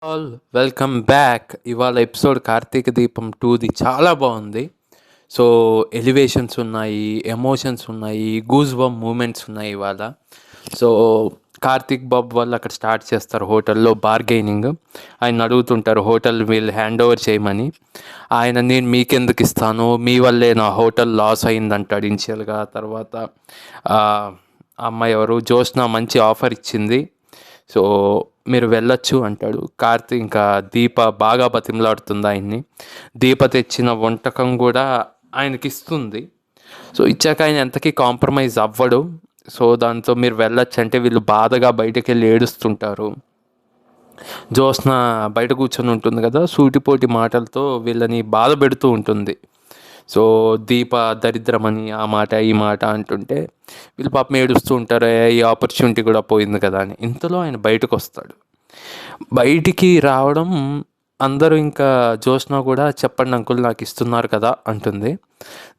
All welcome back. ఇవాళ episode Karthika దీపం 2ది చాలా బాగుంది. సో ఎలివేషన్స్ ఉన్నాయి, ఎమోషన్స్ ఉన్నాయి, గూస్ బమ్ మూమెంట్స్ ఉన్నాయి ఇవాళ. సో కార్తీక్ బాబు వాళ్ళు అక్కడ స్టార్ట్ చేస్తారు హోటల్లో బార్గెయినింగ్. ఆయన అడుగుతుంటారు హోటల్ వీళ్ళు హ్యాండ్ ఓవర్ చేయమని. ఆయన నేను మీకెందుకు ఇస్తాను, మీ వల్లే నా హోటల్ లాస్ అయిందంటాడు ఇనిషియల్గా. తర్వాత అమ్మాయి ఎవరు జ్యోత్స్న మంచి ఆఫర్ ఇచ్చింది, సో మీరు వెళ్ళొచ్చు అంటాడు. కార్తీక్ ఇంకా దీప బాగా బతిమలాడుతుంది ఆయన్ని. దీప తెచ్చిన వంటకం కూడా ఆయనకి ఇస్తుంది. సో ఇచ్చాక ఆయన ఎంతకీ కాంప్రమైజ్ అవ్వడు. సో దాంతో మీరు వెళ్ళొచ్చు అంటే వీళ్ళు బాధగా బయటకు వెళ్ళి ఏడుస్తుంటారు. జ్యోత్స్న బయట కూర్చొని ఉంటుంది కదా, సూటిపోటి మాటలతో వీళ్ళని బాధ పెడుతూ ఉంటుంది. సో దీప దరిద్రమని ఆ మాట ఈ మాట అంటుంటే వీళ్ళు పాపం ఏడుస్తూ ఉంటారు, ఈ ఆపర్చునిటీ కూడా పోయింది కదా అని. ఇంతలో ఆయన బయటకు వస్తాడు. బయటికి రావడం అందరూ ఇంకా జ్యోత్స్న కూడా చెప్పండి అంకుల్ నాకు ఇస్తున్నారు కదా అంటుంది.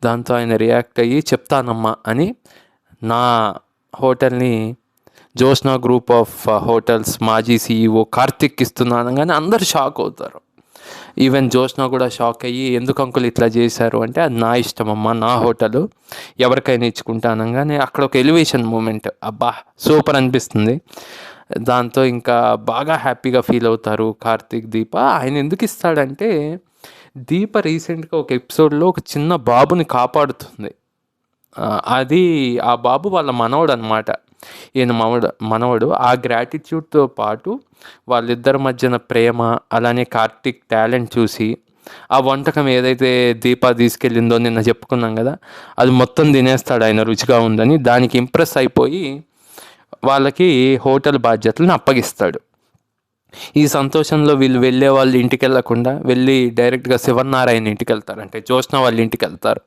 దాంతో ఆయన రియాక్ట్ అయ్యి చెప్తానమ్మా అని నా హోటల్ని జ్యోత్స్న గ్రూప్ ఆఫ్ హోటల్స్ మాజీ CEO కార్తిక్ ఇస్తున్నాను కానీ అందరు షాక్ అవుతారు. ఈవెన్ జ్యోత్స్న కూడా షాక్ అయ్యి ఎందుకు అంకుల్ ఇట్లా చేశారు అంటే అది నా ఇష్టం అమ్మా, నా హోటలు, ఎవరికైనా ఇచ్చుకుంటాను. కానీ అక్కడ ఒక ఎలివేషన్ మూమెంట్ అబ్బా సూపర్ అనిపిస్తుంది. దాంతో ఇంకా బాగా హ్యాపీగా ఫీల్ అవుతారు కార్తీక్ దీప. ఆయన ఎందుకు ఇస్తాడంటే దీప రీసెంట్గా ఒక ఎపిసోడ్లో ఒక చిన్న బాబుని కాపాడుతుంది. అది ఆ బాబు వాళ్ళ మనవడు అనమాట. ఈయన మనవడు. ఆ గ్రాటిట్యూడ్తో పాటు వాళ్ళిద్దరి మధ్యన ప్రేమ, అలానే కార్తీక్ టాలెంట్ చూసి ఆ వంటకం ఏదైతే దీప తీసుకెళ్ళిందో నిన్న చెప్పుకున్నాం కదా, అది మొత్తం తినేస్తాడు ఆయన రుచిగా ఉందని. దానికి ఇంప్రెస్ అయిపోయి వాళ్ళకి హోటల్ బాధ్యతలను అప్పగిస్తాడు. ఈ సంతోషంలో వీళ్ళు వెళ్ళే వాళ్ళ ఇంటికి వెళ్ళకుండా వెళ్ళి డైరెక్ట్గా శివనారాయణ ఇంటికి వెళ్తారు, అంటే జ్యోత్స్న వాళ్ళ ఇంటికి వెళ్తారు.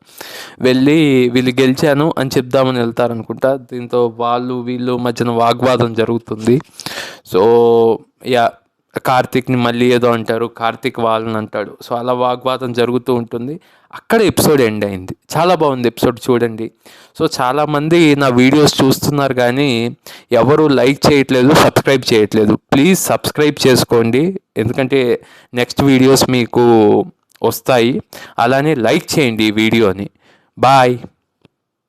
వెళ్ళి వీళ్ళు గెలిచాను అని చెప్దామని వెళ్తారు అనుకుంటా. దీంతో వాళ్ళు వీళ్ళు మధ్యన వాగ్వాదం జరుగుతుంది. సో కార్తీక్ని మళ్ళీ ఏదో అంటారు, కార్తీక్ వాళ్ళని అంటాడు. సో అలా వాగ్వాదం జరుగుతూ ఉంటుంది. అక్కడ ఎపిసోడ్ ఎండ్ అయింది. చాలా బాగుంది ఎపిసోడ్, చూడండి. సో చాలామంది నా వీడియోస్ చూస్తున్నారు కానీ ఎవరు లైక్ చేయట్లేదు, సబ్స్క్రైబ్ చేయట్లేదు. ప్లీజ్ సబ్స్క్రైబ్ చేసుకోండి, ఎందుకంటే నెక్స్ట్ వీడియోస్ మీకు వస్తాయి. అలానే లైక్ చేయండి ఈ వీడియోని. బాయ్.